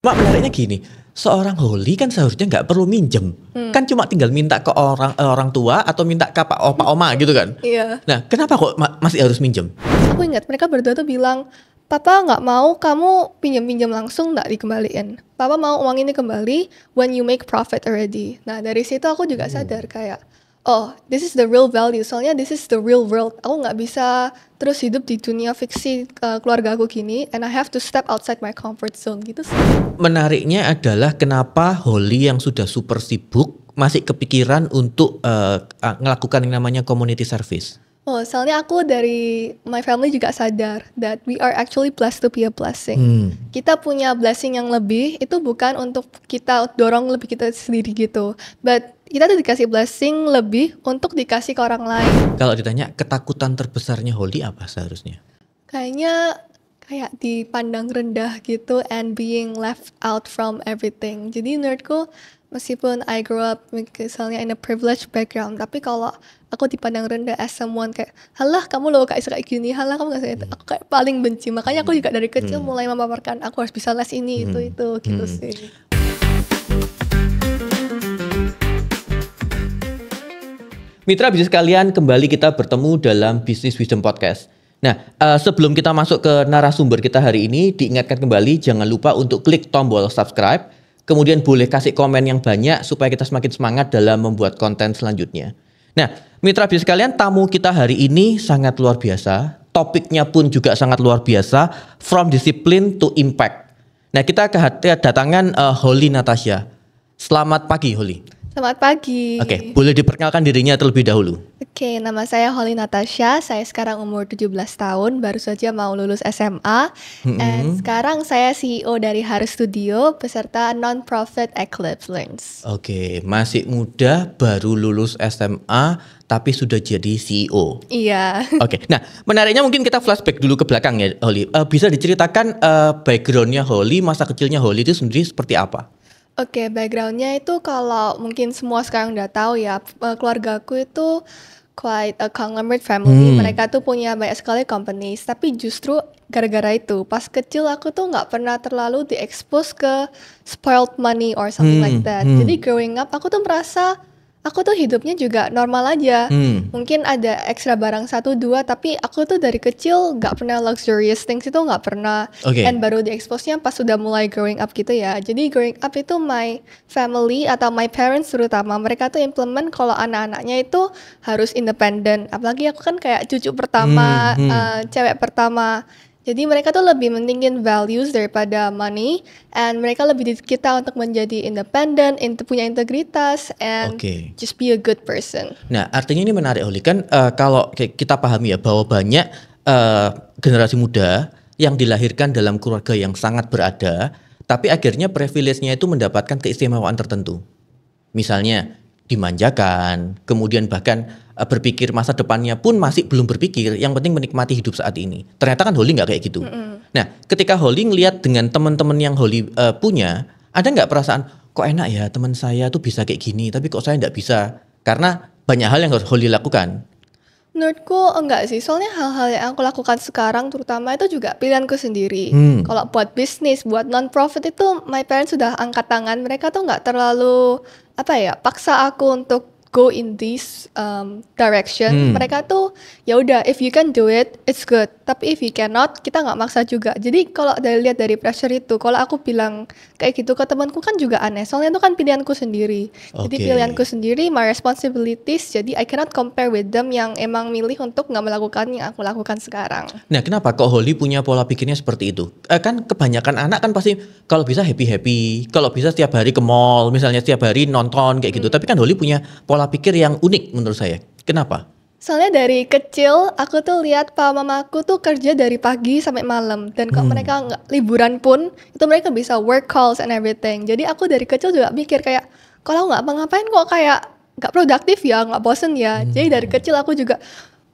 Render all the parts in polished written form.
Mak, menariknya gini, seorang Holly kan seharusnya nggak perlu minjem, kan cuma tinggal minta ke orang tua atau minta ke pak opa oma gitu kan. Iya. Nah, kenapa kok masih harus minjem? Aku ingat mereka berdua tuh bilang, Papa nggak mau kamu pinjam-pinjam langsung nggak dikembaliin. Papa mau uang ini kembali when you make profit already. Nah dari situ aku juga sadar kayak, oh this is the real value. Soalnya this is the real world. Aku nggak bisa terus hidup di dunia fiksi keluarga aku gini. And I have to step outside my comfort zone gitu sih. Menariknya adalah kenapa Holly yang sudah super sibuk masih kepikiran untuk melakukan yang namanya community service. Oh, soalnya aku dari my family juga sadar that we are actually blessed to be a blessing. Kita punya blessing yang lebih, itu bukan untuk kita dorong lebih kita sendiri gitu. But kita tuh dikasih blessing lebih untuk dikasih ke orang lain. Kalau ditanya ketakutan terbesarnya Holly apa seharusnya? Kayaknya kayak dipandang rendah gitu and being left out from everything. Jadi menurutku meskipun I grew up misalnya in a privileged background, tapi kalau aku dipandang rendah as someone kayak, halah kamu loh kayak gini, halah kamu gak kayak aku kayak paling benci. Makanya aku juga dari kecil mulai memaparkan aku harus bisa les ini itu gitu sih. Mitra bisnis kalian, kembali kita bertemu dalam Business Wisdom Podcast. Nah, sebelum kita masuk ke narasumber kita hari ini, diingatkan kembali jangan lupa untuk klik tombol subscribe. Kemudian boleh kasih komen yang banyak supaya kita semakin semangat dalam membuat konten selanjutnya. Nah, mitra bisnis kalian, tamu kita hari ini sangat luar biasa. Topiknya pun juga sangat luar biasa. From discipline to impact. Nah, kita kedatangan Holly Natasha. Selamat pagi, Holly. Selamat pagi. Oke, boleh diperkenalkan dirinya terlebih dahulu. Oke, nama saya Holly Natasha. Saya sekarang umur 17 tahun, baru saja mau lulus SMA. And sekarang saya CEO dari Harus Studio beserta non-profit Eclipse Learns. Oke, masih muda, baru lulus SMA, tapi sudah jadi CEO. Iya. Oke, nah menariknya mungkin kita flashback dulu ke belakang ya, Holly. Bisa diceritakan backgroundnya Holly, masa kecilnya Holly itu sendiri seperti apa? Oke, backgroundnya itu kalau mungkin semua sekarang udah tahu ya, keluargaku itu quite a conglomerate family. Mereka tuh punya banyak sekali companies, tapi justru gara-gara itu pas kecil aku tuh nggak pernah terlalu di-expose ke spoiled money or something like that. Jadi growing up aku tuh merasa aku tuh hidupnya juga normal aja. Mungkin ada ekstra barang 1-2, tapi aku tuh dari kecil gak pernah luxurious things itu gak pernah. And baru di-expose-nya pas sudah mulai growing up gitu ya. Jadi growing up itu my family atau my parents terutama, mereka tuh implement kalau anak-anaknya itu harus independen. Apalagi aku kan kayak cucu pertama, cewek pertama. Jadi mereka tuh lebih mentingin values daripada money, and mereka lebih didik kita untuk menjadi independent, punya integritas, and just be a good person. Nah, artinya ini menarik, Holly, kan kalau kita pahami ya bahwa banyak generasi muda yang dilahirkan dalam keluarga yang sangat berada, tapi akhirnya privilege-nya itu mendapatkan keistimewaan tertentu. Misalnya dimanjakan, kemudian bahkan berpikir masa depannya pun masih belum berpikir, yang penting menikmati hidup saat ini. Ternyata kan Holly nggak kayak gitu. Nah, ketika Holly ngelihat dengan teman-teman yang Holly punya, ada nggak perasaan kok enak ya teman saya tuh bisa kayak gini, tapi kok saya nggak bisa? Karena banyak hal yang harus Holly lakukan. Menurutku enggak sih, soalnya hal-hal yang aku lakukan sekarang terutama itu juga pilihanku sendiri. Kalau buat bisnis, buat non-profit itu my parents sudah angkat tangan, mereka tuh nggak terlalu paksa aku untuk go in this direction. Mereka tuh ya udah, if you can do it, it's good. Tapi if you cannot, kita nggak maksa juga. Jadi kalau lihat dari pressure itu, kalau aku bilang kayak gitu ke temanku kan juga aneh. Soalnya itu kan pilihanku sendiri. Jadi pilihanku sendiri, my responsibilities. Jadi I cannot compare with them yang emang milih untuk nggak melakukan yang aku lakukan sekarang. Nah, kenapa kok Holly punya pola pikirnya seperti itu? Kan kebanyakan anak kan pasti kalau bisa happy-happy, kalau bisa setiap hari ke mall, misalnya setiap hari nonton kayak gitu. Tapi kan Holly punya pola pikir yang unik menurut saya. Kenapa? Soalnya dari kecil aku tuh lihat papa mamaku tuh kerja dari pagi sampai malam, dan kalau mereka nggak liburan pun itu mereka bisa work calls and everything. Jadi aku dari kecil juga mikir kayak kalau nggak ngapain kok kayak nggak produktif ya, nggak bosen ya. Jadi dari kecil aku juga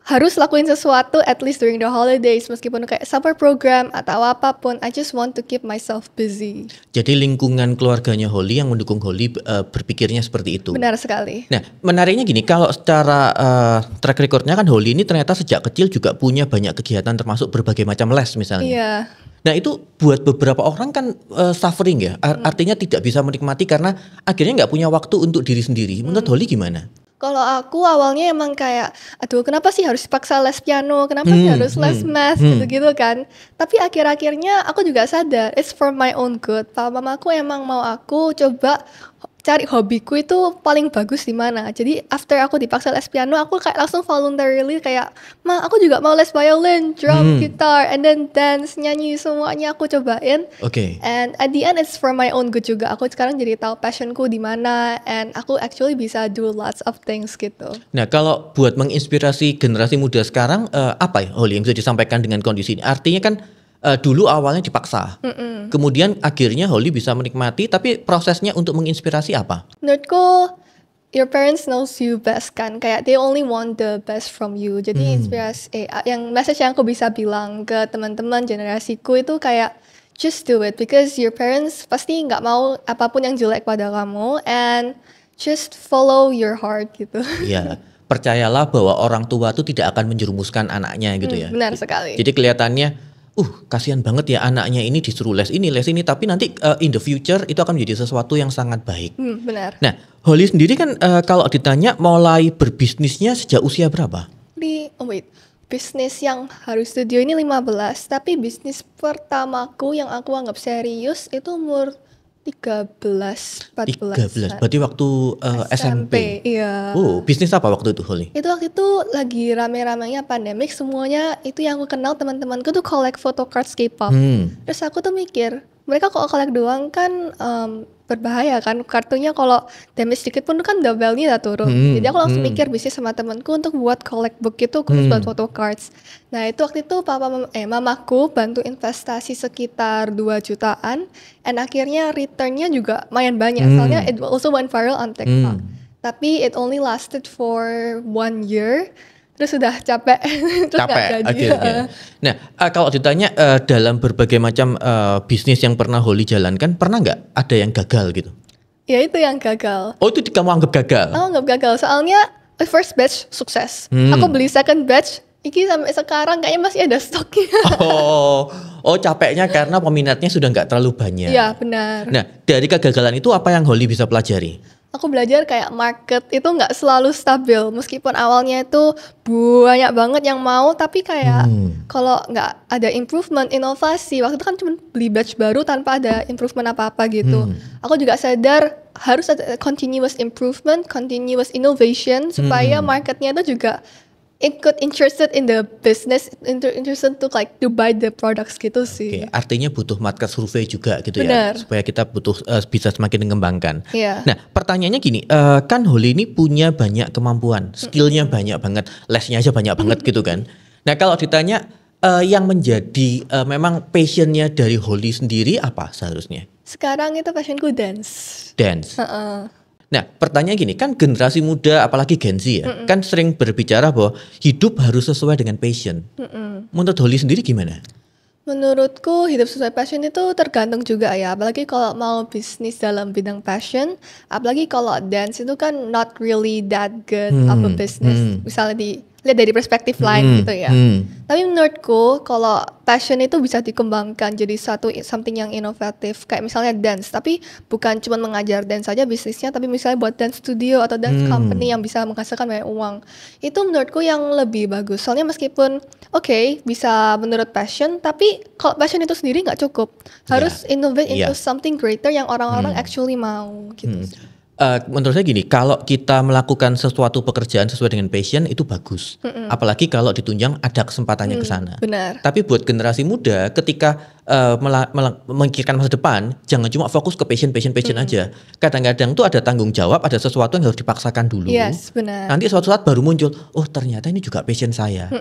harus lakuin sesuatu at least during the holidays, meskipun kayak summer program atau apapun. I just want to keep myself busy. Jadi lingkungan keluarganya Holly yang mendukung Holly berpikirnya seperti itu. Benar sekali. Nah, menariknya gini, kalau secara track recordnya kan Holly ini ternyata sejak kecil juga punya banyak kegiatan termasuk berbagai macam les misalnya. Iya. Nah itu buat beberapa orang kan suffering ya, artinya tidak bisa menikmati karena akhirnya nggak punya waktu untuk diri sendiri. Menurut Holly gimana? Kalau aku awalnya emang kayak, aduh kenapa sih harus dipaksa les piano, kenapa sih harus les math gitu-gitu kan. Tapi akhir-akhirnya aku juga sadar, it's for my own good. Papa mamaku emang mau aku coba cari hobiku itu paling bagus di mana. Jadi after aku dipaksa les piano, aku kayak langsung voluntarily kayak, ma aku juga mau les violin, drum, gitar, and then dance, nyanyi semuanya aku cobain. Oke. And at the end it's for my own good juga. Aku sekarang jadi tahu passionku di mana, and aku actually bisa do lots of things gitu. Nah kalau buat menginspirasi generasi muda sekarang, apa ya Holly yang bisa disampaikan dengan kondisi ini? Artinya kan dulu awalnya dipaksa, kemudian akhirnya Holly bisa menikmati, tapi prosesnya untuk menginspirasi apa? Menurutku your parents knows you best kan, kayak they only want the best from you. Jadi inspirasi yang message yang aku bisa bilang ke teman-teman generasiku itu kayak just do it, because your parents pasti nggak mau apapun yang jelek pada kamu, and just follow your heart gitu. Ya, percayalah bahwa orang tua itu tidak akan menjerumuskan anaknya gitu ya. Benar sekali. Jadi kelihatannya kasihan banget ya anaknya ini disuruh les ini, tapi nanti in the future itu akan menjadi sesuatu yang sangat baik. Benar. Nah, Holly sendiri kan kalau ditanya mulai berbisnisnya sejak usia berapa? Bisnis yang harus studio ini 15, tapi bisnis pertamaku yang aku anggap serius itu umur 13, 14. 13, berarti waktu SMP. Iya. Oh, bisnis apa waktu itu Holly? Itu waktu itu lagi rame-ramenya pandemik, semuanya itu yang aku kenal teman-temanku tuh collect photocards K-pop. Terus aku tuh mikir, mereka kalau collect doang kan berbahaya kan, kartunya kalau damage sedikit pun kan udah value-nya udah turun. Jadi aku langsung mikir bisnis sama temanku untuk buat collect book itu khusus buat photocards. Nah itu waktu itu mamaku bantu investasi sekitar 2 jutaan, and akhirnya returnnya juga lumayan banyak, soalnya it also went viral on TikTok. Tapi it only lasted for 1 year. Terus sudah capek, terus capek gak jadi. Akhirnya. Nah, kalau ditanya dalam berbagai macam bisnis yang pernah Holly jalankan, pernah nggak ada yang gagal gitu? Ya itu yang gagal. Oh itu kamu anggap gagal? Aku anggap gagal, soalnya first batch sukses. Aku beli second batch, ini sampai sekarang kayaknya masih ada stoknya. Oh capeknya karena peminatnya sudah nggak terlalu banyak. Iya benar. Nah dari kegagalan itu apa yang Holly bisa pelajari? Aku belajar kayak market itu nggak selalu stabil, meskipun awalnya itu banyak banget yang mau, tapi kayak kalau nggak ada improvement, inovasi, waktu itu kan cuma beli batch baru tanpa ada improvement apa-apa gitu. Aku juga sadar harus ada continuous improvement, continuous innovation, supaya marketnya itu juga ikut interested in the business, interested to buy the products gitu sih. Oke, artinya butuh market survey juga gitu. Benar. Ya, supaya kita bisa semakin mengembangkan. Iya. Nah, pertanyaannya gini, kan Holly ini punya banyak kemampuan, skillnya banyak banget, lesnya aja banyak banget gitu kan. Nah, kalau ditanya yang menjadi memang passionnya dari Holly sendiri apa seharusnya? Sekarang itu passionku dance. Dance. Nah, pertanyaan gini, kan generasi muda apalagi Gen Z ya, kan sering berbicara bahwa hidup harus sesuai dengan passion. Menurut Holly sendiri gimana? Menurutku hidup sesuai passion itu tergantung juga ya, apalagi kalau mau bisnis dalam bidang passion, apalagi kalau dance itu kan not really that good of a business. Misalnya lihat dari perspektif lain gitu ya. Tapi menurutku kalau passion itu bisa dikembangkan jadi something yang inovatif, kayak misalnya dance, tapi bukan cuma mengajar dance saja bisnisnya, tapi misalnya buat dance studio atau dance company yang bisa menghasilkan banyak uang. Itu menurutku yang lebih bagus. Soalnya meskipun bisa menurut passion, tapi kalau passion itu sendiri nggak cukup. Harus innovate into something greater yang orang-orang actually mau gitu. Menurut saya gini, kalau kita melakukan sesuatu pekerjaan sesuai dengan passion itu bagus. Apalagi kalau ditunjang ada kesempatannya ke sana. Benar. Tapi buat generasi muda ketika memikirkan masa depan, jangan cuma fokus ke passion aja. Kadang-kadang tuh ada tanggung jawab, ada sesuatu yang harus dipaksakan dulu. Yes, benar. Nanti suatu saat baru muncul, oh ternyata ini juga passion saya.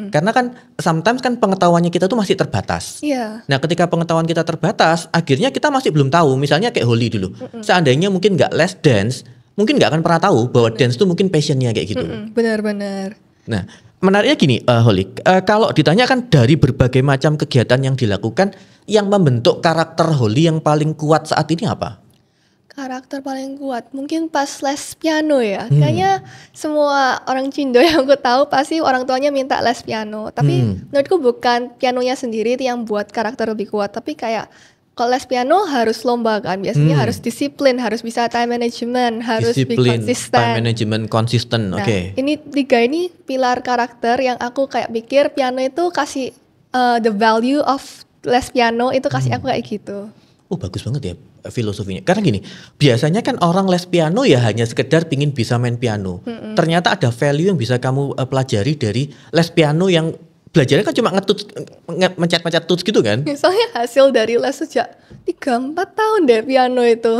Karena kan sometimes kan pengetahuannya kita tuh masih terbatas. Iya. Nah ketika pengetahuan kita terbatas, akhirnya kita masih belum tahu. Misalnya kayak Holly dulu, seandainya mungkin nggak les dance, mungkin nggak akan pernah tahu bahwa dance tuh mungkin passionnya kayak gitu. Benar-benar. Nah, menariknya gini, Holly, kalau ditanyakan dari berbagai macam kegiatan yang dilakukan, yang membentuk karakter Holly yang paling kuat saat ini apa? Karakter paling kuat mungkin pas les piano ya. Kayaknya semua orang Cindo yang aku tahu pasti orang tuanya minta les piano. Tapi menurutku bukan pianonya sendiri yang buat karakter lebih kuat, tapi kayak kalau les piano harus lomba kan. Biasanya harus disiplin, harus bisa time management, harus be Disiplin, konsisten. time management, konsisten. Nah, Oke. ini tiga ini pilar karakter yang aku kayak pikir piano itu kasih the value of les piano itu kasih aku kayak gitu. Oh, bagus banget ya filosofinya. Karena gini, biasanya kan orang les piano ya hanya sekedar pingin bisa main piano. Ternyata ada value yang bisa kamu pelajari dari les piano yang belajarnya kan cuma mencet-mencet tuts gitu kan. Soalnya hasil dari les sejak 3-4 tahun deh piano itu.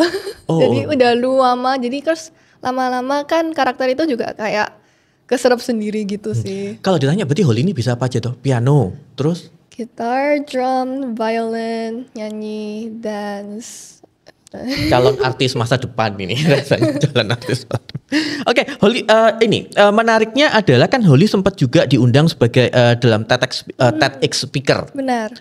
Oh. Jadi udah lama, jadi terus lama-lama kan karakter itu juga kayak keserap sendiri gitu sih. Kalau ditanya berarti Holly ini bisa apa aja tuh? Piano, terus Gitar, drum, violin, nyanyi, dance. calon artis masa depan ini rasanya calon artis. Oke, Holly ini menariknya adalah kan Holly sempat juga diundang sebagai dalam TEDx speaker. Benar.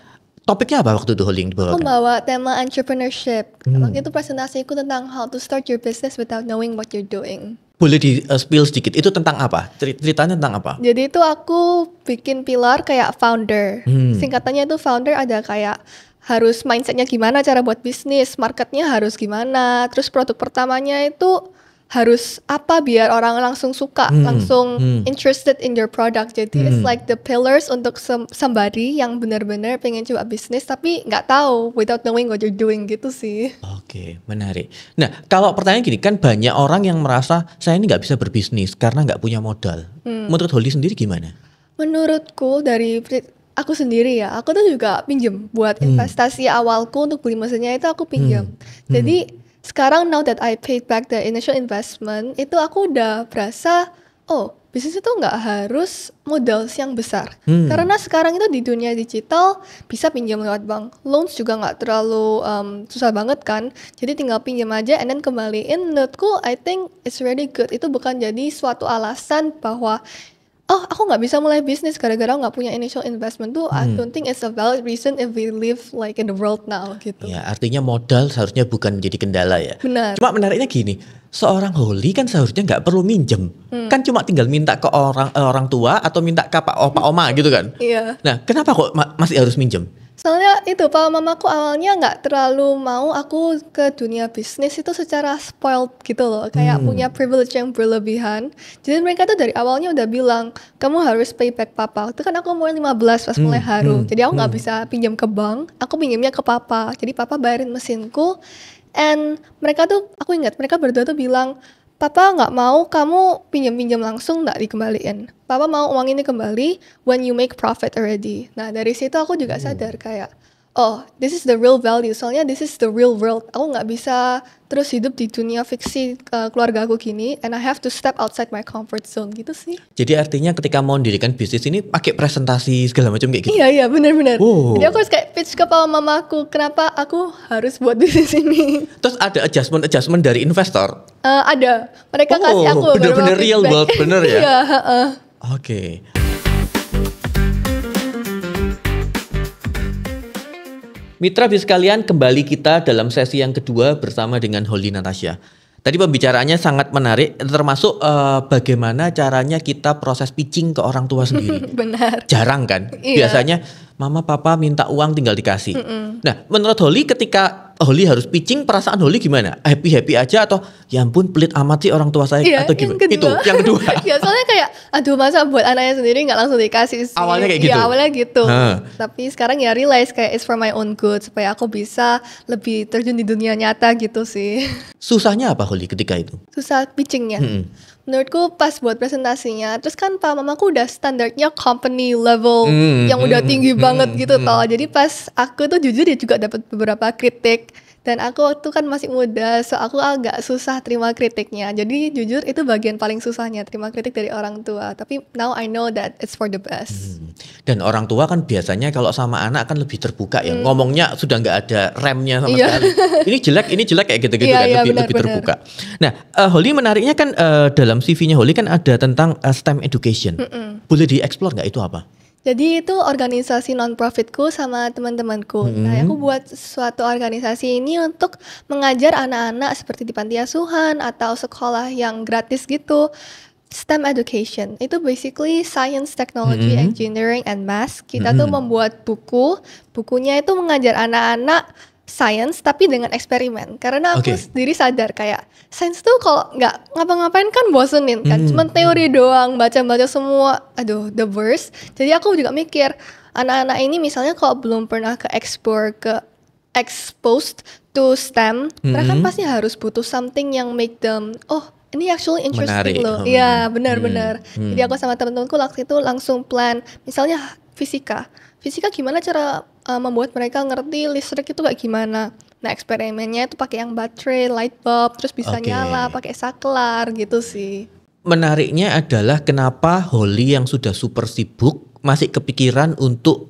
Topiknya apa waktu itu Holly yang Aku dibawakan? bawa tema entrepreneurship. Waktu itu presentasiku tentang how to start your business without knowing what you're doing. Boleh di spill sedikit. Itu tentang apa? Ceritanya tentang apa? Jadi itu aku bikin pilar kayak founder. Singkatannya itu founder ada kayak harus mindsetnya gimana cara buat bisnis, marketnya harus gimana, terus produk pertamanya itu harus apa biar orang langsung suka, langsung interested in your product. Jadi it's like the pillars untuk somebody yang benar-benar pengen coba bisnis tapi nggak tahu without knowing what you're doing gitu sih. Oke, menarik. Nah, kalau pertanyaan gini kan banyak orang yang merasa saya ini nggak bisa berbisnis karena nggak punya modal. Menurut Holly sendiri gimana? Menurutku dari aku sendiri ya, aku tuh juga pinjem buat investasi awalku untuk beli mesinnya itu aku pinjam. Jadi sekarang now that I paid back the initial investment, itu aku udah berasa, oh bisnis itu nggak harus modal yang besar. Karena sekarang itu di dunia digital bisa pinjam lewat bank. Loans juga nggak terlalu susah banget kan. Jadi tinggal pinjam aja and then kembaliin. Menurutku I think it's really good. Itu bukan jadi suatu alasan bahwa oh aku nggak bisa mulai bisnis gara-gara nggak punya initial investment tuh. I don't think it's a valid reason if we live like in the world now gitu. Ya, artinya modal seharusnya bukan menjadi kendala ya. Benar. Cuma menariknya gini, seorang Holly kan seharusnya nggak perlu minjem. Kan cuma tinggal minta ke orang tua atau minta ke pak oma gitu kan. Iya. Nah, kenapa kok masih harus minjem? Soalnya itu papa mamaku awalnya nggak terlalu mau aku ke dunia bisnis itu secara spoiled gitu loh, kayak punya privilege yang berlebihan. Jadi mereka tuh dari awalnya udah bilang kamu harus pay back papa. Itu kan aku umur 15 pas mulai Haru, jadi aku nggak bisa pinjam ke bank, aku pinjamnya ke papa. Jadi papa bayarin mesinku, and mereka tuh aku ingat mereka berdua tuh bilang papa nggak mau kamu pinjam-pinjam langsung nggak dikembaliin. Papa mau uang ini kembali when you make profit already. Nah dari situ aku juga sadar kayak, oh this is the real value. Soalnya this is the real world. Aku nggak bisa terus hidup di dunia fiksi keluarga aku gini. And I have to step outside my comfort zone gitu sih. Jadi artinya ketika mau mendirikan bisnis ini pakai presentasi segala macam kayak gitu. Iya benar-benar. Oh. Jadi aku harus kayak pitch ke papa mamaku kenapa aku harus buat bisnis ini. Terus ada adjustment dari investor. Ada. Mereka kasih aku bener-bener real world bener ya. Iya. Oke. Mitra bis sekalian, kembali kita dalam sesi yang kedua bersama dengan Holly Natasha. Tadi pembicaraannya sangat menarik, termasuk bagaimana caranya kita proses pitching ke orang tua sendiri. Benar. Jarang kan? Iya. Biasanya mama papa minta uang tinggal dikasih. Nah, menurut Holly ketika Holly harus pitching, perasaan Holly gimana? Happy-happy aja atau ya ampun pelit amat sih orang tua saya Iya, atau gimana? yang Itu yang kedua. Ya soalnya kayak aduh masa buat anaknya sendiri nggak langsung dikasih sih. Awalnya kayak gitu? Iya awalnya gitu. Hah. Tapi sekarang ya realize kayak it's for my own good supaya aku bisa lebih terjun di dunia nyata gitu sih. Susahnya apa Holly ketika itu? Susah pitchingnya. Menurutku pas buat presentasinya, terus kan pak mamaku udah standarnya company level yang udah tinggi banget gitu toh. Jadi pas aku tuh jujur ya juga dapat beberapa kritik. Dan aku waktu kan masih muda, so aku agak susah terima kritiknya. Jadi jujur itu bagian paling susahnya, terima kritik dari orang tua. Tapi now I know that it's for the best. Dan orang tua kan biasanya kalau sama anak kan lebih terbuka ya. Ngomongnya sudah nggak ada remnya sama Iya. sekali. Ini jelek kayak gitu-gitu Iya, kan, iya, lebih benar. terbuka. Nah, Holly menariknya kan dalam CV-nya Holly kan ada tentang STEM education. Boleh dieksplor nggak itu apa? Jadi itu organisasi non-profitku sama teman-temanku. Nah, aku buat suatu organisasi ini untuk mengajar anak-anak seperti di panti asuhan atau sekolah yang gratis gitu. STEM education itu basically science, technology, engineering, and math. Kita tuh membuat bukunya itu mengajar anak-anak science tapi dengan eksperimen. Karena aku sendiri sadar kayak sains tuh kalau nggak ngapa-ngapain kan bosenin kan. Cuman teori doang, baca-baca semua, aduh the worst. Jadi aku juga mikir anak-anak ini misalnya kalau belum pernah exposed to STEM, mereka kan pasti harus butuh something yang make them ini actually interesting loh. Iya, benar-benar. Jadi aku sama teman-temanku waktu itu langsung plan, misalnya fisika gimana cara membuat mereka ngerti listrik itu kayak gimana. Nah, eksperimennya itu pakai yang baterai, light bulb, terus bisa nyala, pakai saklar gitu sih. Menariknya adalah kenapa Holly yang sudah super sibuk masih kepikiran untuk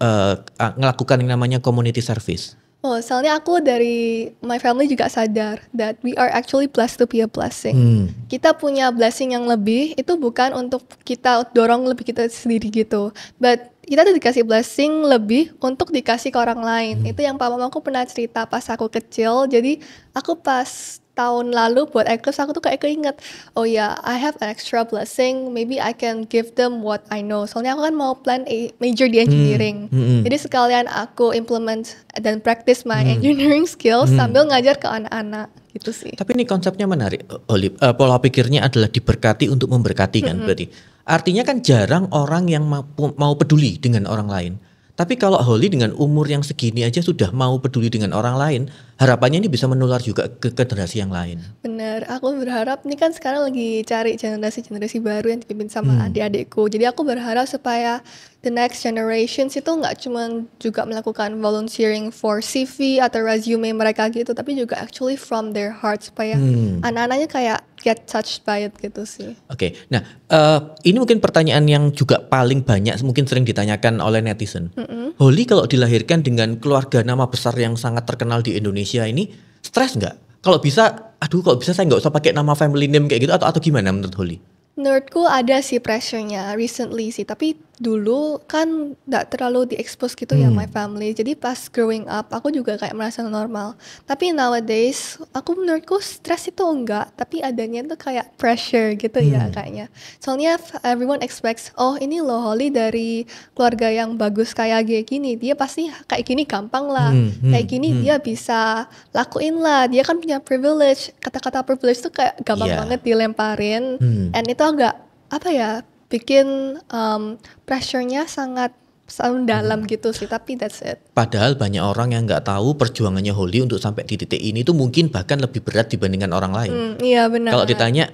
melakukan yang namanya community service. Soalnya aku dari my family juga sadar that we are actually blessed to be a blessing. Kita punya blessing yang lebih, itu bukan untuk kita dorong lebih kita sendiri gitu. But kita tuh dikasih blessing lebih untuk dikasih ke orang lain. Itu yang papa mamaku pernah cerita pas aku kecil. Jadi aku pas tahun lalu buat Eclipse aku tuh kayak keinget, oh ya, I have an extra blessing, maybe I can give them what I know. Soalnya aku kan mau plan a major di engineering. Jadi sekalian aku implement dan practice my engineering skills sambil ngajar ke anak-anak gitu sih. Tapi ini konsepnya menarik, Holly. Pola pikirnya adalah diberkati untuk memberkati kan berarti. Artinya kan jarang orang yang mau peduli dengan orang lain. Tapi kalau Holly dengan umur yang segini aja sudah mau peduli dengan orang lain, harapannya ini bisa menular juga ke generasi yang lain. Bener, aku berharap ini kan sekarang lagi cari generasi baru yang dipimpin sama adik-adikku. Jadi aku berharap supaya the next generations itu nggak cuma juga melakukan volunteering for CV atau resume mereka gitu, tapi juga actually from their heart supaya anak-anaknya kayak get touched by it gitu sih. Oke, nah ini mungkin pertanyaan yang juga paling banyak mungkin sering ditanyakan oleh netizen. Holly kalau dilahirkan dengan keluarga nama besar yang sangat terkenal di Indonesia ini, stres nggak? Kalau bisa saya nggak usah pakai nama family name kayak gitu atau gimana menurut Holly? Menurutku ada sih pressure-nya recently sih, tapi dulu kan gak terlalu di-expose gitu ya my family. Jadi pas growing up aku juga kayak merasa normal. Tapi nowadays menurutku stres itu enggak, tapi adanya tuh kayak pressure gitu ya kayaknya. Soalnya everyone expects, oh ini loh Holly dari keluarga yang bagus kayak gini, dia pasti kayak gini gampang lah. Kayak gini dia bisa lakuin lah, dia kan punya privilege. Kata-kata privilege tuh kayak gampang banget dilemparin. And itu agak bikin pressure-nya sangat dalam gitu sih, tapi that's it. Padahal banyak orang yang nggak tahu perjuangannya Holly untuk sampai di titik ini tuh mungkin bahkan lebih berat dibandingkan orang lain. Iya benar. Kalau ditanya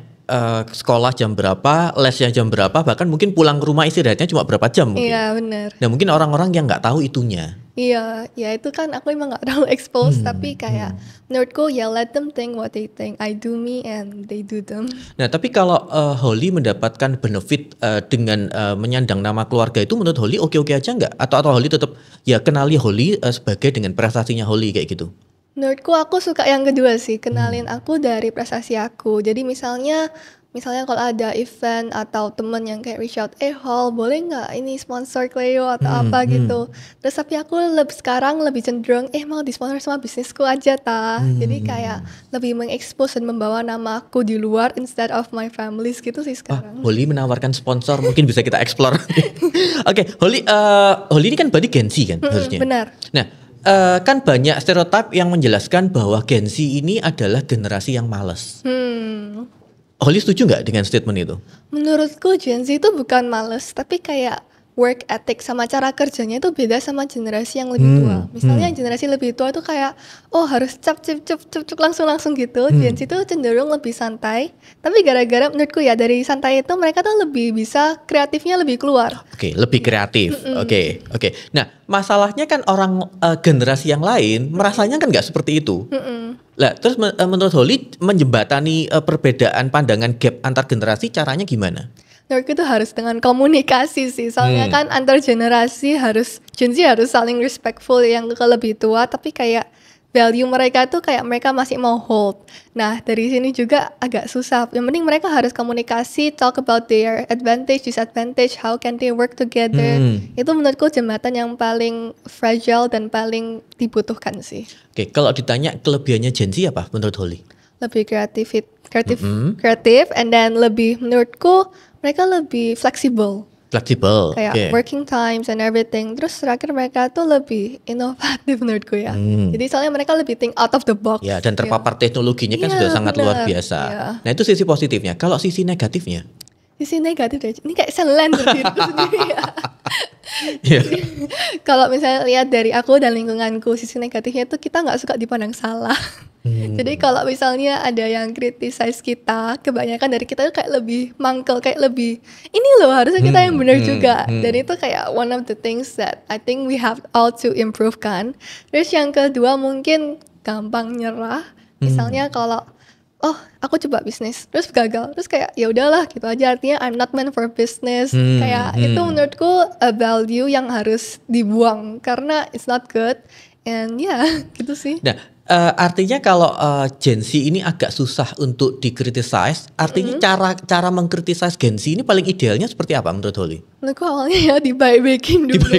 sekolah jam berapa, lesnya jam berapa, bahkan mungkin pulang ke rumah istirahatnya cuma berapa jam mungkin. Iya benar. Nah mungkin orang-orang yang nggak tahu itunya. Iya, ya itu kan aku emang gak terlalu expose, tapi kayak menurutku ya let them think what they think. I do me and they do them. Nah tapi kalau Holly mendapatkan benefit dengan menyandang nama keluarga itu menurut Holly oke-oke aja nggak? Atau Holly tetap ya kenali Holly sebagai dengan prestasinya Holly kayak gitu? Menurutku aku suka yang kedua sih, kenalin aku dari prestasi aku. Jadi misalnya kalau ada event atau temen yang kayak reach out, Hall boleh nggak ini sponsor Cleo atau apa gitu. Terus tapi aku sekarang lebih cenderung mau disponsor sama bisnisku aja Jadi kayak lebih mengekspos dan membawa nama aku di luar instead of my families gitu sih sekarang. Holly menawarkan sponsor mungkin bisa kita explore. Oke, Holly ini kan berarti Gen Z kan harusnya. Benar. Nah kan banyak stereotip yang menjelaskan bahwa Gen Z ini adalah generasi yang malas. Holly setuju nggak dengan statement itu? Menurutku Gen Z itu bukan males, tapi kayak work ethic sama cara kerjanya itu beda sama generasi yang lebih tua. Misalnya generasi lebih tua itu kayak harus cap langsung gitu. Gen Z itu cenderung lebih santai. Tapi gara-gara menurutku ya dari santai itu mereka tuh lebih bisa kreatifnya lebih keluar. Oke, lebih kreatif. Oke. Nah, masalahnya kan orang generasi yang lain merasanya kan nggak seperti itu. Lah, terus menurut Holly menjembatani perbedaan pandangan gap antar generasi caranya gimana? Menurutku itu harus dengan komunikasi sih. Soalnya kan antar generasi Gen Z harus saling respectful yang ke lebih tua, tapi kayak value mereka tuh kayak mereka masih mau hold. Nah, dari sini juga agak susah. Yang penting mereka harus komunikasi, talk about their advantage, disadvantage, how can they work together. Itu menurutku jembatan yang paling fragile dan paling dibutuhkan sih. Oke, kalau ditanya kelebihannya Gen Z apa menurut Holly? Lebih kreatif, and then lebih menurutku mereka lebih fleksibel. Fleksibel. Kayak working times and everything. Terus terakhir mereka tuh lebih inovatif menurutku ya. Jadi soalnya mereka lebih think out of the box. Ya, dan terpapar teknologinya kan sudah sangat luar biasa. Nah, itu sisi positifnya. Kalau sisi negatifnya? Sisi negatif deh. Ini kayak selen gitu sendiri ya. Kalau misalnya lihat dari aku dan lingkunganku, sisi negatifnya itu kita nggak suka dipandang salah. Jadi kalau misalnya ada yang criticize kita, kebanyakan dari kita tuh kayak lebih mangkel, kayak lebih ini loh harusnya kita yang benar juga. Dan itu kayak one of the things that I think we have all to improve kan. Terus yang kedua mungkin gampang nyerah. Misalnya kalau aku coba bisnis terus gagal, terus kayak ya udahlah gitu aja, artinya I'm not meant for business. Kayak itu menurutku a value yang harus dibuang karena it's not good. And gitu sih. Nah, artinya kalau Gen Z ini agak susah untuk dikritisize, artinya cara mengkritisize Gen Z ini paling idealnya seperti apa menurut Holly? Menurutku awalnya ya dibaik-baikin dulu.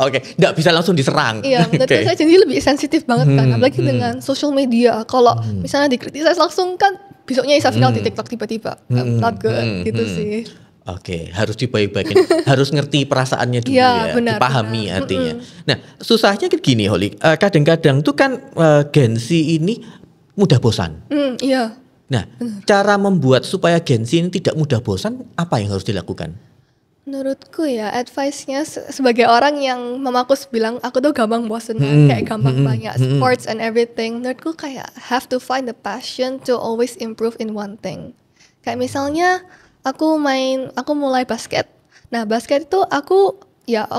Oke, nggak bisa langsung diserang. Iya, menurut saya Gen Z lebih sensitif banget kan, apalagi dengan social media. Kalau misalnya dikritisize langsung kan, besoknya isa viral di TikTok tiba-tiba. Not good gitu sih. Oke, harus dibaik-baikin, harus ngerti perasaannya dulu benar, dipahami artinya. Nah, susahnya kan gini Holly, kadang-kadang tuh kan Gen Z ini mudah bosan. Iya. Nah, cara membuat supaya Gen Z ini tidak mudah bosan, apa yang harus dilakukan? Menurutku ya, advice-nya sebagai orang yang mamaku bilang aku tuh gampang bosen, kayak gampang banyak sports and everything. Menurutku kayak have to find the passion to always improve in one thing. Kayak misalnya aku mulai basket. Nah, basket itu aku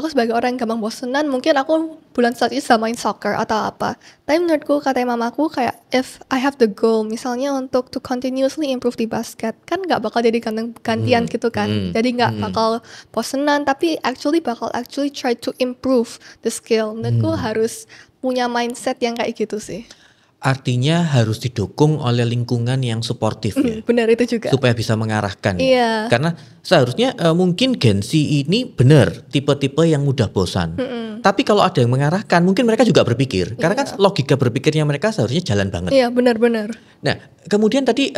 sebagai orang yang gampang bosenan, mungkin aku bulan saat itu bisa main soccer atau apa. Tapi menurutku kata mamaku kayak if I have the goal misalnya untuk to continuously improve di basket, kan gak bakal jadi gantian gitu kan. Jadi gak bakal bosenan, tapi bakal try to improve the skill. Menurutku harus punya mindset yang kayak gitu sih. Artinya harus didukung oleh lingkungan yang suportif ya. Benar itu juga. Supaya bisa mengarahkan. Iya. Karena seharusnya mungkin Gen Z ini benar tipe-tipe yang mudah bosan. Tapi kalau ada yang mengarahkan, mungkin mereka juga berpikir. Karena kan logika berpikirnya mereka seharusnya jalan banget. Iya, benar-benar. Nah, kemudian tadi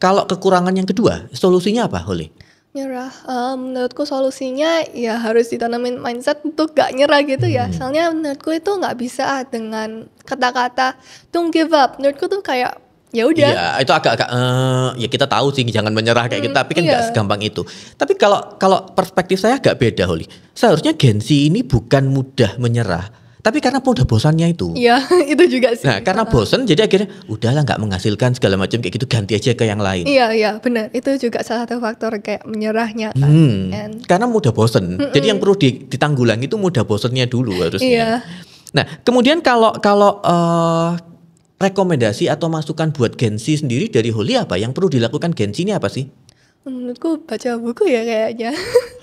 kalau kekurangan yang kedua, solusinya apa, Holly? Nyerah, menurutku solusinya ya harus ditanamin mindset untuk gak nyerah gitu ya. Soalnya menurutku itu gak bisa dengan kata-kata don't give up. Menurutku tuh kayak ya udah. Iya, itu agak-agak ya kita tahu sih jangan menyerah kayak gitu, tapi kan gak segampang itu. Tapi kalau perspektif saya agak beda, Holly. Seharusnya Gen Z ini bukan mudah menyerah, tapi karena udah bosannya itu. Iya, itu juga sih. Nah, karena bosan jadi akhirnya udahlah nggak menghasilkan segala macam kayak gitu, ganti aja ke yang lain. Iya, benar. Itu juga salah satu faktor kayak menyerahnya kan. Karena mudah bosan. Jadi yang perlu ditanggulangi itu mudah bosannya dulu harusnya. Iya. Nah, kemudian kalau rekomendasi atau masukan buat Gen Z sendiri dari Holly apa? Yang perlu dilakukan Gen Z ini apa sih? Menurutku baca buku ya kayaknya.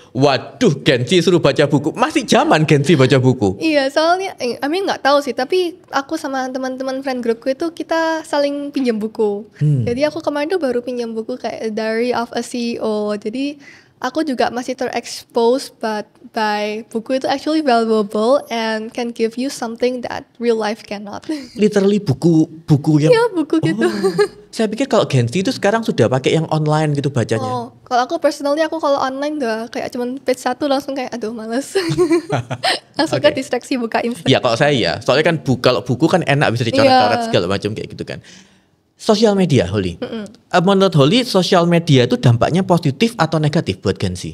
Waduh, Gen Z suruh baca buku. Masih zaman Gen Z baca buku. Iya, soalnya nggak tahu sih, tapi aku sama teman-teman friend groupku itu kita saling pinjam buku. Jadi aku kemarin tuh baru pinjam buku kayak Diary of a CEO. Jadi aku juga masih terexpose by buku itu actually valuable and can give you something that real life cannot. Literally buku yang. Iya, buku gitu. Saya pikir kalau Gen Z itu sekarang sudah pakai yang online gitu bacanya. Kalau aku personally kalau online udah kayak cuman page 1 langsung kayak aduh males. Langsung ke distraksi buka Instagram. Iya, kalau saya ya. Soalnya kan kalau buku kan enak bisa dicoret-coret segala macam kayak gitu kan. Sosial media, Holly. Menurut Holly, sosial media itu dampaknya positif atau negatif buat Gen Z?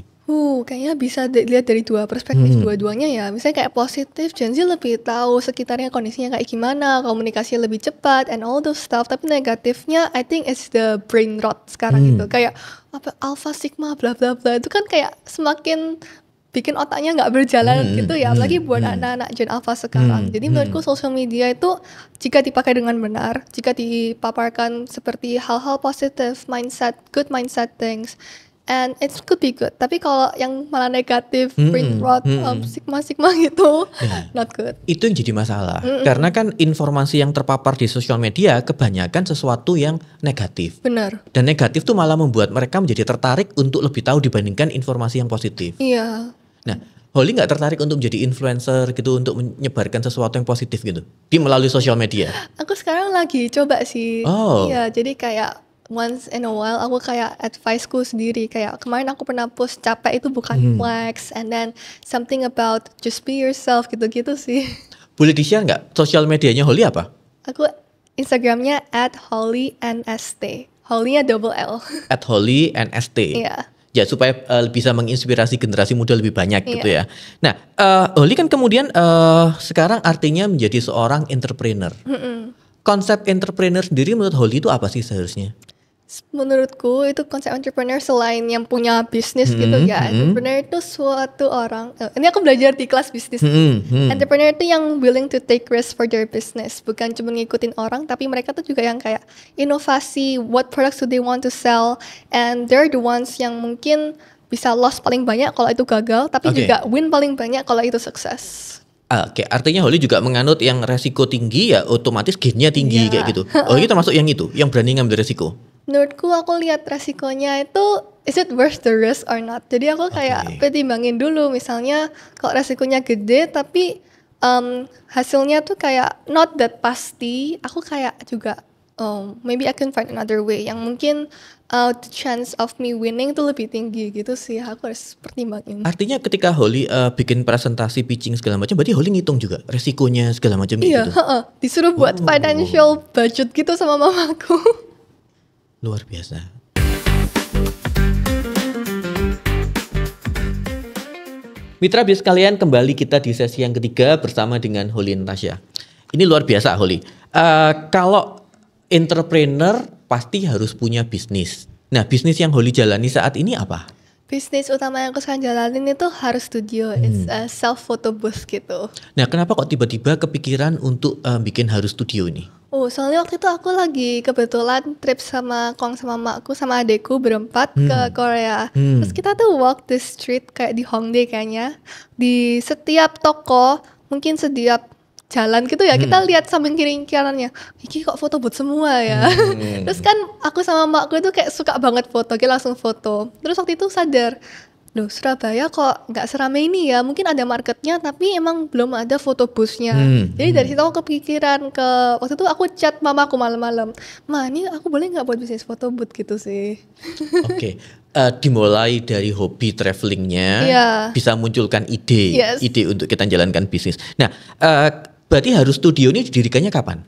Kayaknya bisa dilihat dari dua perspektif dua-duanya ya. Misalnya kayak positif, Gen Z lebih tahu sekitarnya kondisinya kayak gimana, komunikasi lebih cepat and all those stuff. Tapi negatifnya, I think it's the brain rot sekarang itu. Kayak apa alpha sigma bla bla bla itu kan kayak semakin bikin otaknya nggak berjalan gitu ya. Apalagi buat anak-anak Gen Alpha sekarang. Jadi menurutku social media itu jika dipakai dengan benar, jika dipaparkan seperti hal-hal positif, mindset, good mindset things, and it could be good. Tapi kalau yang malah negatif, brain rot, sigma gitu, not good. Itu yang jadi masalah. Karena kan informasi yang terpapar di sosial media kebanyakan sesuatu yang negatif. Benar. Dan negatif tuh malah membuat mereka menjadi tertarik untuk lebih tahu dibandingkan informasi yang positif. Iya. Nah, Holly nggak tertarik untuk menjadi influencer gitu, untuk menyebarkan sesuatu yang positif gitu di melalui sosial media? Aku sekarang lagi coba sih. Oh. Iya, jadi kayak once in a while aku kayak adviceku sendiri, kayak kemarin aku pernah post capek itu bukan flex, and then something about just be yourself gitu-gitu sih. Boleh di-share nggak sosial medianya Holly apa? Aku Instagramnya @hollynst, Holly-nya double L. @hollynst. Iya. Ya supaya bisa menginspirasi generasi muda lebih banyak gitu ya. Nah, Holly kan kemudian sekarang artinya menjadi seorang entrepreneur. Konsep entrepreneur sendiri menurut Holly itu apa sih seharusnya? Menurutku itu konsep entrepreneur selain yang punya bisnis gitu ya. Entrepreneur itu suatu orang, ini aku belajar di kelas bisnis. Entrepreneur itu yang willing to take risk for their business, bukan cuma ngikutin orang, tapi mereka tuh juga yang kayak inovasi, what products do they want to sell, and they're the ones yang mungkin bisa loss paling banyak kalau itu gagal, tapi juga win paling banyak kalau itu sukses. Oke, artinya Holly juga menganut yang resiko tinggi ya otomatis gainnya tinggi kayak gitu. Oh, itu termasuk yang itu, yang berani ngambil resiko. Menurutku aku lihat resikonya itu is it worth the risk or not. Jadi aku kayak pertimbangin dulu, misalnya kalau resikonya gede tapi hasilnya tuh kayak not that pasti, aku kayak juga maybe I can find another way yang mungkin the chance of me winning tuh lebih tinggi gitu sih. Aku harus pertimbangin. Artinya ketika Holly bikin presentasi pitching segala macam, berarti Holly ngitung juga resikonya segala macam gitu. Iya, disuruh buat financial budget gitu sama mamaku. Luar biasa. Mitra bis kalian, kembali kita di sesi yang ketiga bersama dengan Holly Natasha. Ini luar biasa Holly. Kalau entrepreneur pasti harus punya bisnis. Nah, bisnis yang Holly jalani saat ini apa? Bisnis utama yang aku sekarang jalanin itu harus studio, it's a self photo booth gitu. Nah, kenapa kok tiba-tiba kepikiran untuk bikin Harus Studio ini? Oh, soalnya waktu itu aku lagi kebetulan trip sama sama makku sama adekku berempat ke Korea. Terus kita tuh walk the street kayak di Hongdae kayaknya. Di setiap toko, mungkin setiap jalan gitu ya, kita lihat samping kiri kanannya. Iki kok foto booth semua ya. Terus kan aku sama makku itu kayak suka banget foto, kita langsung foto. Terus waktu itu sadar, loh Surabaya kok nggak seramai ini ya, mungkin ada marketnya tapi emang belum ada foto boothnya. Jadi dari situ aku kepikiran waktu itu aku chat mamaku malam-malam, Ma ini aku boleh nggak buat bisnis foto booth gitu sih. Oke. Dimulai dari hobi travelingnya, bisa munculkan ide untuk kita jalankan bisnis. Nah, berarti Harus Studio ini didirikannya kapan?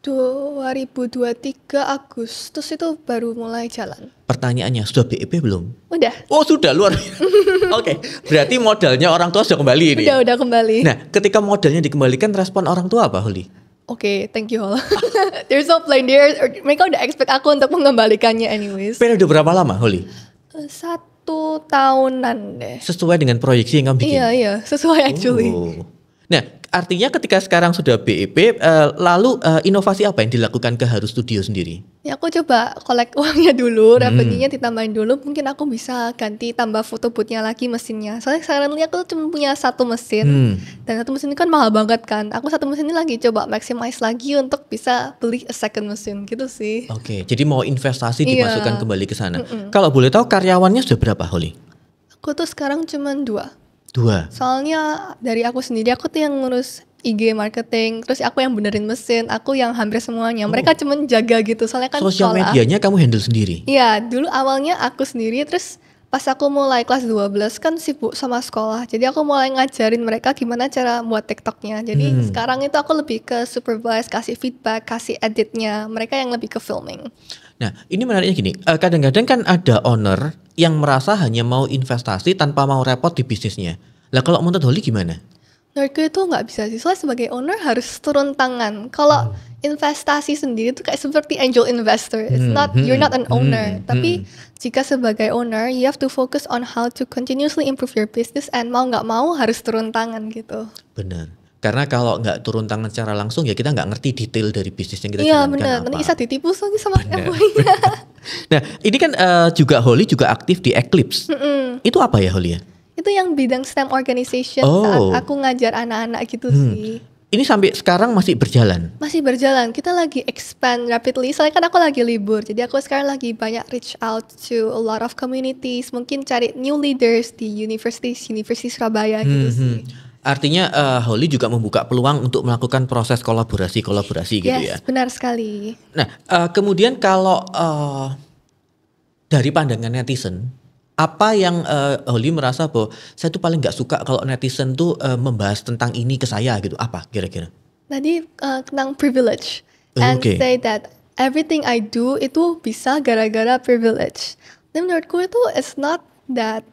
2023 Agustus itu baru mulai jalan. Pertanyaannya, sudah BEP belum? Udah. Oh sudah, luar biasa. Oke, berarti modalnya orang tua sudah kembali ini. Udah kembali. Nah, ketika modalnya dikembalikan, respon orang tua apa, Holly? Oke, thank you all. There's no plan there. Mereka udah expect aku untuk mengembalikannya anyways. Periode berapa lama, Holly? 1 tahunan deh. Sesuai dengan proyeksi yang kamu bikin? Iya, sesuai actually. Nah, artinya ketika sekarang sudah BEP, lalu inovasi apa yang dilakukan ke Harus Studio sendiri? Ya aku coba collect uangnya dulu, revenue-nya ditambahin dulu, mungkin aku bisa ganti tambah foto booth-nya lagi mesinnya. Soalnya sekarang ini aku cuma punya 1 mesin, dan 1 mesin ini kan mahal banget kan. Aku 1 mesin ini lagi coba maximize lagi untuk bisa beli a second mesin gitu sih. Oke, jadi mau investasi dimasukkan kembali ke sana. Kalau boleh tahu karyawannya sudah berapa, Holly? Aku tuh sekarang cuma 2. Soalnya dari aku sendiri, aku tuh yang ngurus IG marketing, terus aku yang benerin mesin, aku yang hampir semuanya. Mereka cuma jaga gitu, soalnya kan sosial sekolah. medianya kamu handle sendiri? Iya, dulu awalnya aku sendiri, terus pas aku mulai kelas 12 kan sibuk sama sekolah. Jadi aku mulai ngajarin mereka gimana cara buat TikToknya. Jadi sekarang itu aku lebih ke supervise, kasih feedback, kasih editnya. Mereka yang lebih ke filming. Nah, ini menariknya gini, kadang-kadang kan ada owner yang merasa hanya mau investasi tanpa mau repot di bisnisnya. Lah kalau menurut Holly gimana? Menurutku itu nggak bisa sih, soalnya sebagai owner harus turun tangan. Kalau investasi sendiri itu kayak seperti angel investor, you're not an owner. Tapi jika sebagai owner, you have to focus on how to continuously improve your business, and mau nggak mau harus turun tangan gitu. Benar. Karena kalau nggak turun tangan secara langsung ya kita nggak ngerti detail dari bisnis yang kita Iya jalankan benar, apa. nanti bisa ditipu lagi sama Benar, employee-nya. Nah ini kan juga Holly juga aktif di Eclipse. Itu apa ya Holly ya? Itu yang bidang STEM organization Oh. saat aku ngajar anak-anak gitu sih. Ini sampai sekarang masih berjalan. Masih berjalan, kita lagi expand rapidly. Soalnya kan aku lagi libur, jadi aku sekarang lagi banyak reach out to a lot of communities. Mungkin cari new leaders di University Surabaya gitu sih. Artinya Holly juga membuka peluang untuk melakukan proses kolaborasi gitu ya. Yes, benar sekali. Nah kemudian kalau dari pandangan netizen, apa yang Holly merasa bahwa saya tuh paling nggak suka kalau netizen tuh membahas tentang ini ke saya gitu, apa kira-kira? Tadi tentang privilege and Oke. say that everything I do itu bisa gara-gara privilege. Dan menurutku itu it's not that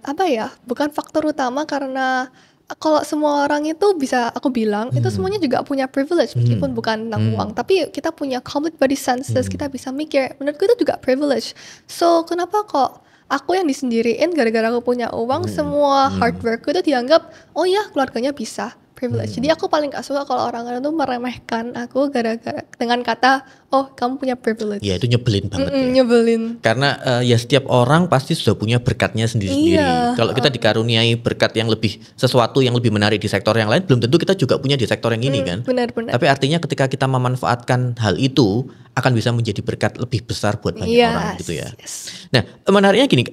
bukan faktor utama karena kalau semua orang itu bisa aku bilang itu semuanya juga punya privilege meskipun bukan tentang uang, tapi kita punya complete body senses, kita bisa mikir. Menurutku itu juga privilege. So kenapa kok aku yang disendiriin gara-gara aku punya uang, semua hard workku itu dianggap oh ya keluarganya bisa privilege. Jadi aku paling gak suka kalau orang-orang tuh meremehkan aku gara-gara dengan kata oh kamu punya privilege. Ya itu nyebelin banget ya. Nyebelin. Karena ya setiap orang pasti sudah punya berkatnya sendiri-sendiri. Iya. Kalau kita dikaruniai berkat yang lebih, sesuatu yang lebih menarik di sektor yang lain, belum tentu kita juga punya di sektor yang ini kan. Benar-benar. Tapi artinya ketika kita memanfaatkan hal itu akan bisa menjadi berkat lebih besar buat banyak orang gitu ya. Yes. Nah menariknya gini,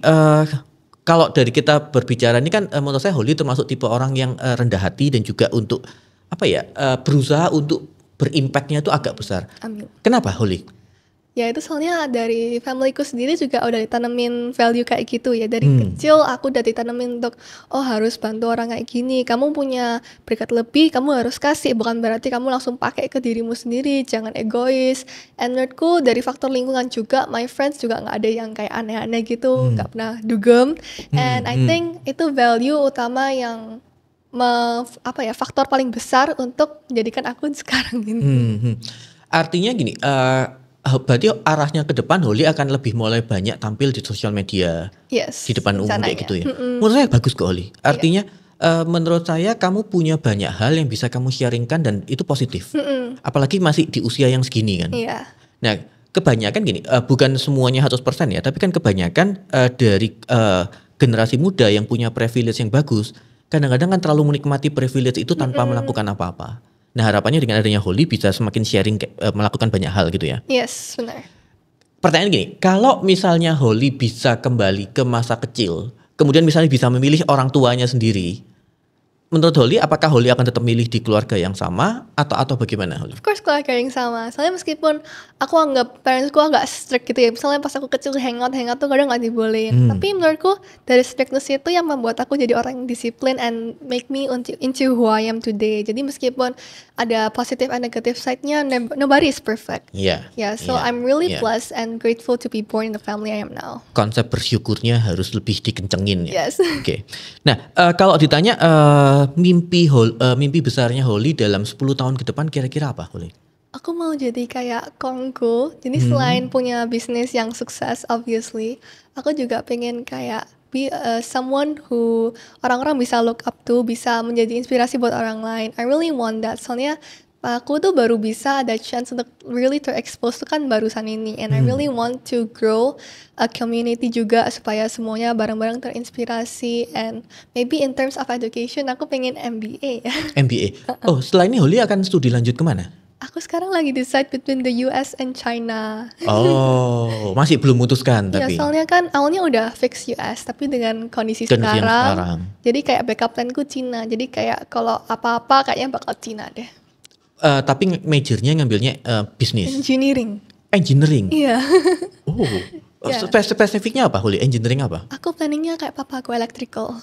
kalau dari kita berbicara ini kan menurut saya Holly termasuk tipe orang yang rendah hati dan juga untuk berusaha untuk berimpactnya itu agak besar. Amin. Kenapa Holly? Ya itu soalnya dari familyku sendiri juga udah ditanemin value kayak gitu ya. Dari kecil aku udah ditanemin untuk oh harus bantu orang kayak gini. Kamu punya berkat lebih, kamu harus kasih. Bukan berarti kamu langsung pakai ke dirimu sendiri. Jangan egois. And menurutku dari faktor lingkungan juga, my friends juga nggak ada yang kayak aneh-aneh gitu, nggak pernah dugem. And I think itu value utama yang faktor paling besar untuk menjadikan aku sekarang ini. Artinya gini, berarti arahnya ke depan Holly akan lebih mulai banyak tampil di sosial media, Yes. di depan umum rencananya. kayak gitu ya. Menurut saya bagus kok Holly. Artinya menurut saya kamu punya banyak hal yang bisa kamu sharingkan dan itu positif. Apalagi masih di usia yang segini kan. Iya. Nah kebanyakan gini, bukan semuanya 100% ya, tapi kan kebanyakan dari generasi muda yang punya privilege yang bagus, kadang-kadang kan terlalu menikmati privilege itu tanpa melakukan apa-apa. Nah harapannya dengan adanya Holly bisa semakin sharing, melakukan banyak hal gitu ya. Yes, benar. Pertanyaan gini, kalau misalnya Holly bisa kembali ke masa kecil, kemudian misalnya bisa memilih orang tuanya sendiri, menurut Holly apakah Holly akan tetap milih di keluarga yang sama atau bagaimana Holly? Of course keluarga yang sama. Soalnya meskipun aku anggap parentsku agak strict gitu ya. Misalnya pas aku kecil hangout tuh kadang gak dibolehin. Tapi menurutku dari strictness itu yang membuat aku jadi orang yang disiplin and make me into who I am today. Jadi meskipun ada positive and negative side-nya, nobody is perfect. Iya. Yeah, so iya, I'm really iya. blessed and grateful to be born in the family I am now. Konsep bersyukurnya harus lebih dikencengin ya. Yes. Oke. Nah, kalau ditanya mimpi besarnya Holly dalam 10 tahun ke depan kira-kira apa Holly? Aku mau jadi kayak Kongko. Jadi selain punya bisnis yang sukses, obviously, aku juga pengen kayak be someone who orang-orang bisa look up to, bisa menjadi inspirasi buat orang lain. I really want that. Soalnya aku tuh baru bisa ada chance untuk really to expose tuh kan barusan ini. And I really want to grow a community juga supaya semuanya bareng-bareng terinspirasi. And maybe in terms of education, aku pengen MBA ya. MBA. Oh, setelah ini Holly akan studi lanjut kemana? Aku sekarang lagi decide between the US and China. Oh, masih belum memutuskan Ya tapi. soalnya kan awalnya udah fix US, tapi dengan kondisi Kondisi yang sekarang, sekarang. jadi kayak backup planku Cina. Jadi kayak kalau apa-apa kayaknya bakal Cina deh. Tapi majornya ngambilnya bisnis, Engineering. engineering. Iya. Oh, Ya. spesifiknya apa Holly? Engineering apa? Aku planningnya kayak papaku electrical.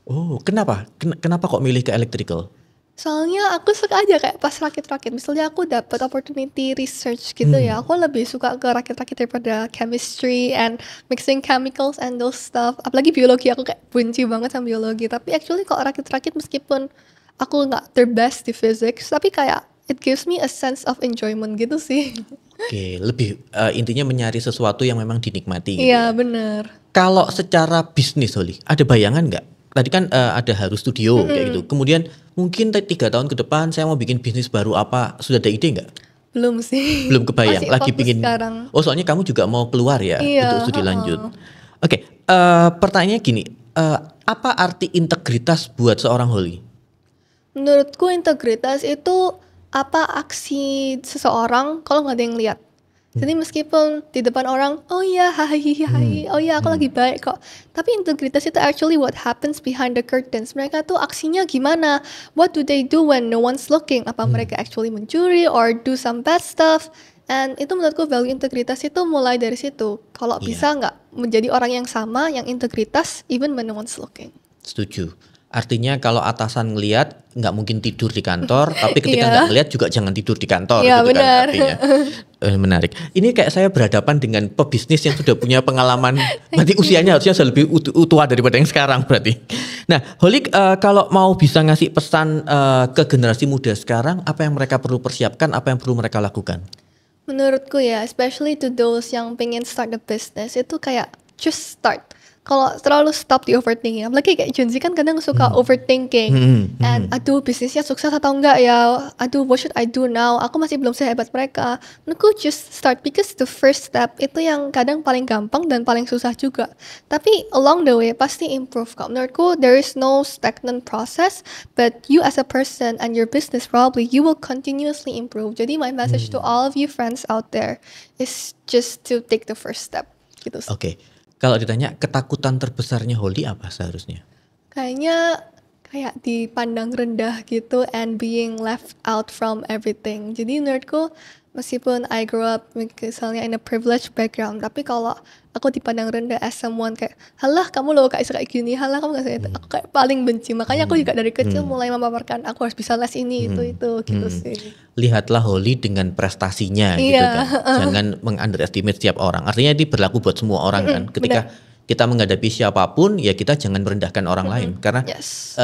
Oh, kenapa? Kenapa kok milih ke electrical? Soalnya aku suka aja kayak pas rakit-rakit. Misalnya aku dapat opportunity research gitu ya. Aku lebih suka ke rakit-rakit daripada chemistry and mixing chemicals and those stuff. Apalagi biologi, aku kayak benci banget sama biologi. Tapi actually kalau rakit-rakit meskipun aku nggak the best di physics, tapi kayak it gives me a sense of enjoyment gitu sih. Oke, lebih intinya mencari sesuatu yang memang dinikmati gitu Iya ya. bener. Kalau secara bisnis Holly, ada bayangan nggak? Tadi kan ada harus studio kayak gitu. Kemudian mungkin 3 tahun ke depan saya mau bikin bisnis baru apa, sudah ada ide nggak? Belum sih. Belum kebayang, Masih lagi fokus pingin. sekarang. Oh soalnya kamu juga mau keluar ya Iya, untuk studi lanjut. heeh. Oke, pertanyaannya gini, apa arti integritas buat seorang Holly? Menurutku integritas itu apa aksi seseorang kalau nggak ada yang lihat. Jadi meskipun di depan orang, oh iya, hai, hai, oh iya aku lagi baik kok. Tapi integritas itu actually what happens behind the curtains. Mereka tuh aksinya gimana? What do they do when no one's looking? Apa mereka actually mencuri or do some bad stuff? And itu menurutku value integritas itu mulai dari situ. Kalau Iya. bisa nggak menjadi orang yang sama, yang integritas, even when no one's looking. Setuju. Artinya kalau atasan ngelihat nggak mungkin tidur di kantor, tapi ketika Iya. nggak ngelihat juga jangan tidur di kantor. Iya, gitu kan benar. artinya. Menarik. Ini kayak saya berhadapan dengan pebisnis yang sudah punya pengalaman. Berarti usianya harusnya sudah lebih tua daripada yang sekarang berarti. Nah, Holly, kalau mau bisa ngasih pesan ke generasi muda sekarang, apa yang mereka perlu persiapkan, apa yang perlu mereka lakukan? Menurutku ya, especially to those yang pengen start a business, itu kayak just start. Kalau terlalu stop di overthinking, apalagi kayak Junzi kan kadang suka overthinking. And aduh bisnisnya sukses atau enggak ya, aduh what should I do now, aku masih belum sehebat mereka. Menurutku just start, because the first step itu yang kadang paling gampang dan paling susah juga. Tapi along the way pasti improve kok. Menurutku there is no stagnant process, but you as a person and your business probably you will continuously improve. Jadi my message to all of you friends out there is just to take the first step gitu sih. Oke. Kalau ditanya ketakutan terbesarnya Holly apa seharusnya? Kayaknya kayak dipandang rendah gitu and being left out from everything. Jadi menurutku meskipun I grew up misalnya in a privileged background, tapi kalau aku dipandang rendah as someone kayak, halah kamu loh kayak gini, halah kamu gak itu, aku kayak paling benci. Makanya aku juga dari kecil mulai memaparkan aku harus bisa les ini itu gitu sih. Lihatlah Holly dengan prestasinya gitu Iya, kan. Jangan mengunderestimate setiap orang. Artinya ini berlaku buat semua orang kan. Ketika kita menghadapi siapapun ya kita jangan merendahkan orang lain karena Yes.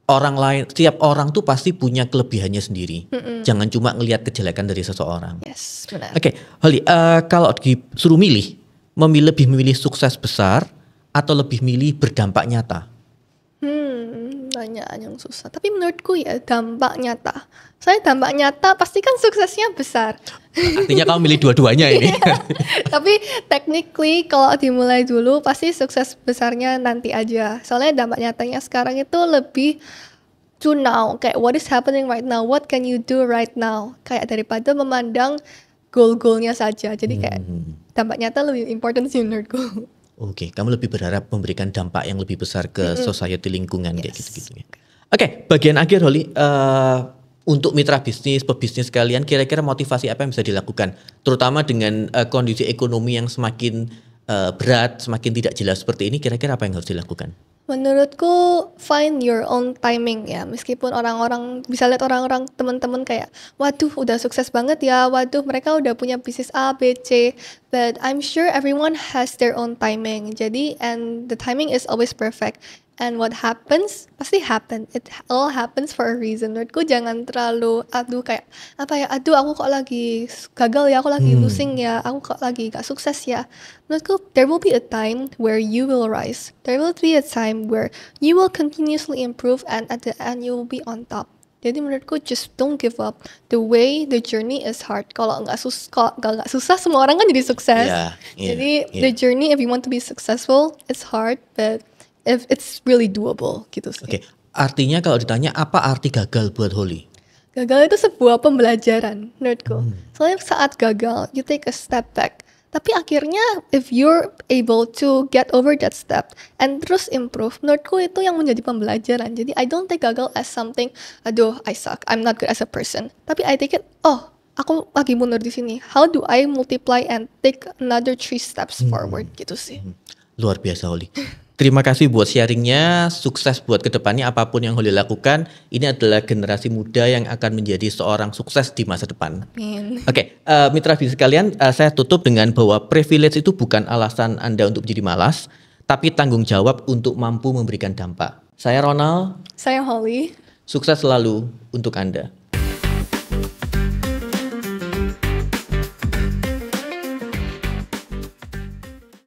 orang lain, setiap orang tuh pasti punya kelebihannya sendiri. Jangan cuma ngelihat kejelekan dari seseorang. Yes, benar. Oke, Holly, kalau disuruh lebih memilih sukses besar atau lebih milih berdampak nyata? Pertanyaan yang susah. Tapi menurutku ya dampak nyata. Saya dampak nyata pasti kan suksesnya besar. Artinya kamu milih dua-duanya ini. Tapi technically kalau dimulai dulu pasti sukses besarnya nanti aja. Soalnya dampak nyatanya sekarang itu lebih to now. Kayak what is happening right now? What can you do right now? Kayak daripada memandang goal-goalnya saja. Jadi kayak dampak nyata lebih important sih menurutku. Oke, kamu lebih berharap memberikan dampak yang lebih besar ke society lingkungan kayak gitu-gitu ya. Oke, bagian akhir Holly, untuk mitra bisnis, pebisnis kalian kira-kira motivasi apa yang bisa dilakukan? Terutama dengan kondisi ekonomi yang semakin berat, semakin tidak jelas seperti ini, kira-kira apa yang harus dilakukan? Menurutku find your own timing ya. Meskipun orang-orang bisa lihat orang-orang teman-teman kayak waduh udah sukses banget ya, waduh mereka udah punya bisnis A, B, C. But I'm sure everyone has their own timing. Jadi and the timing is always perfect. And what happens pasti happen. It all happens for a reason. Menurutku jangan terlalu aduh kayak apa ya, aduh aku kok lagi gagal ya, aku lagi losing ya, aku kok lagi gak sukses ya. Menurutku there will be a time where you will rise. There will be a time where you will continuously improve and at the end you will be on top. Jadi menurutku just don't give up. The way the journey is hard. Kalau nggak susah semua orang kan jadi sukses. Jadi the journey if you want to be successful it's hard but if it's really doable gitu sih. Oke, artinya kalau ditanya apa arti gagal buat Holly? Gagal itu sebuah pembelajaran menurutku. Soalnya saat gagal, you take a step back. Tapi akhirnya if you're able to get over that step and terus improve, menurutku itu yang menjadi pembelajaran. Jadi I don't take gagal as something, aduh I suck, I'm not good as a person. Tapi I take it, oh aku lagi mundur di sini. How do I multiply and take another 3 steps forward gitu sih. Luar biasa Holly. Terima kasih buat sharingnya, sukses buat kedepannya apapun yang Holly lakukan. Ini adalah generasi muda yang akan menjadi seorang sukses di masa depan. Amin. Oke, mitra bisnis sekalian, saya tutup dengan bahwa privilege itu bukan alasan Anda untuk menjadi malas, tapi tanggung jawab untuk mampu memberikan dampak. Saya Ronald, Saya Holly. sukses selalu untuk Anda.